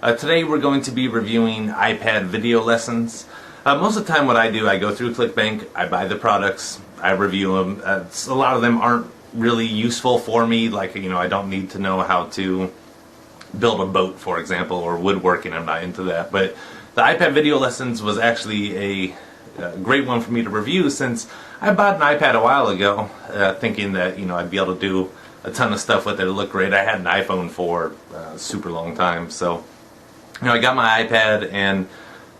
Today we're going to be reviewing iPad video lessons. Most of the time what I do, I go through ClickBank, I buy the products, I review them. A lot of them aren't really useful for me, like, I don't need to know how to build a boat, for example, or woodworking. I'm not into that. But the iPad video lessons was actually a great one for me to review, since I bought an iPad a while ago thinking that I'd be able to do a ton of stuff with it. It looked great. I had an iPhone for a super long time, so I got my iPad, and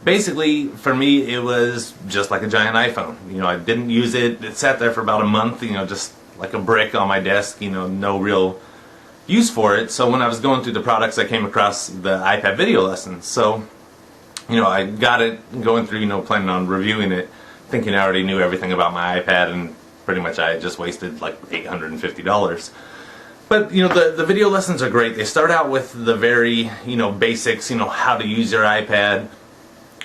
basically for me it was just like a giant iPhone. I didn't use it. It sat there for about a month, just like a brick on my desk, no real use for it. So when I was going through the products, I came across the iPad video lessons. So I got it, going through, planning on reviewing it, thinking I already knew everything about my iPad, and pretty much I just wasted like $850. But the video lessons are great. They start out with the very basics, how to use your iPad,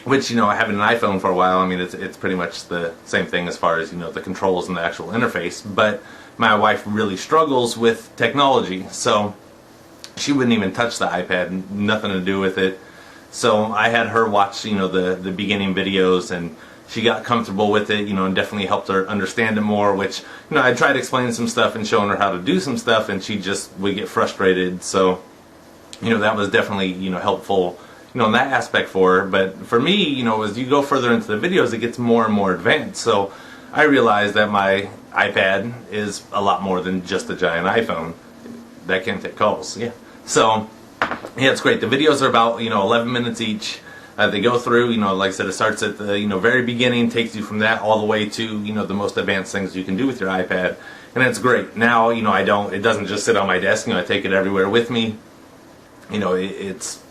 which having an iPhone for a while, I mean it's pretty much the same thing as far as the controls and the actual interface. But my wife really struggles with technology, so she wouldn't even touch the iPad, nothing to do with it. So I had her watch the beginning videos, and she got comfortable with it, and definitely helped her understand it more, which, I tried explaining some stuff and showing her how to do some stuff, and she just would get frustrated. So, that was definitely, helpful, in that aspect for her. But for me, as you go further into the videos, it gets more and more advanced. So I realized that my iPad is a lot more than just a giant iPhone. That can take calls, yeah. So, yeah, it's great. The videos are about, 11 minutes each. They go through, like I said, it starts at the, very beginning, takes you from that all the way to, the most advanced things you can do with your iPad. And it's great. Now, it doesn't just sit on my desk, I take it everywhere with me. It's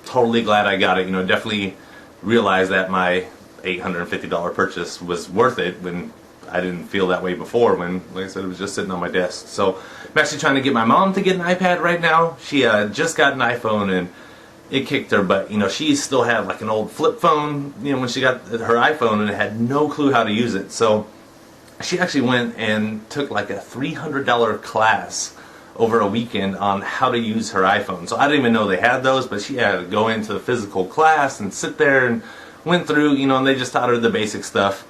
totally glad I got it. Definitely realized that my $850 purchase was worth it, when I didn't feel that way before, when, like I said, it was just sitting on my desk. So I'm actually trying to get my mom to get an iPad right now. She just got an iPhone, and it kicked her butt. She still had like an old flip phone, when she got her iPhone, and had no clue how to use it. So she actually went and took like a $300 class over a weekend on how to use her iPhone. So I didn't even know they had those, but she had to go into the physical class and sit there and went through, and they just taught her the basic stuff.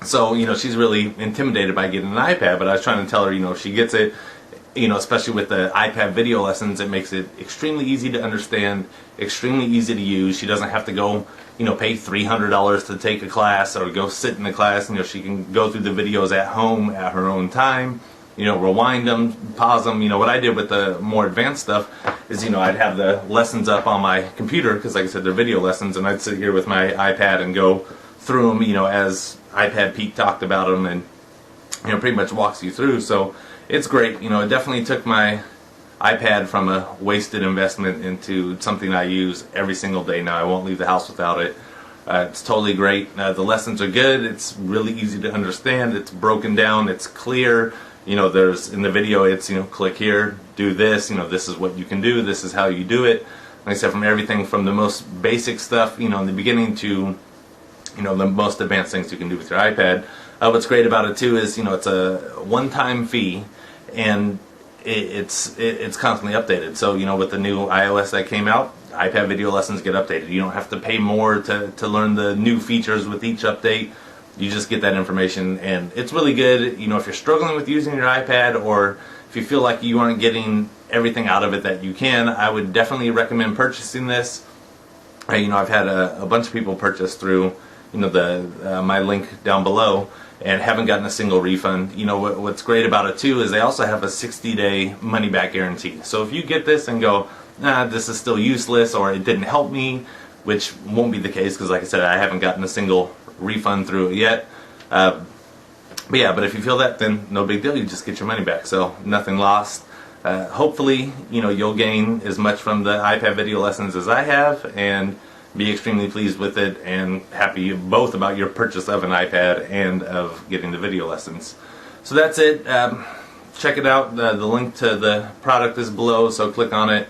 So, she's really intimidated by getting an iPad, but I was trying to tell her, if she gets it, especially with the iPad video lessons, it makes it extremely easy to understand, extremely easy to use. She doesn't have to go, pay $300 to take a class or go sit in the class. She can go through the videos at home at her own time, rewind them, pause them. What I did with the more advanced stuff is, I'd have the lessons up on my computer, because like I said, they're video lessons, and I'd sit here with my iPad and go through them, as iPad Pete talked about them, and, pretty much walks you through. So it's great. It definitely took my iPad from a wasted investment into something I use every single day now. I won't leave the house without it. It's totally great. The lessons are good. It's really easy to understand. It's broken down. It's clear. There's, in the video, it's, click here, do this, this is what you can do, this is how you do it. Like I said, from everything from the most basic stuff, in the beginning, to, the most advanced things you can do with your iPad. What's great about it too is, it's a one-time fee, and it's constantly updated. So, with the new iOS that came out, iPad video lessons get updated. You don't have to pay more to learn the new features with each update. You just get that information, and it's really good. If you're struggling with using your iPad, or if you feel like you aren't getting everything out of it that you can, I would definitely recommend purchasing this. I've had a bunch of people purchase through, my link down below, and haven't gotten a single refund. What's great about it too is they also have a 60-day money-back guarantee. So if you get this and go, nah, this is still useless, or it didn't help me, which won't be the case, because like I said, I haven't gotten a single refund through it yet. But if you feel that, then no big deal. You just get your money back. So nothing lost. Hopefully, you'll gain as much from the iPad video lessons as I have, and be extremely pleased with it, and happy both about your purchase of an iPad and of getting the video lessons. So that's it. Check it out. The link to the product is below, so click on it.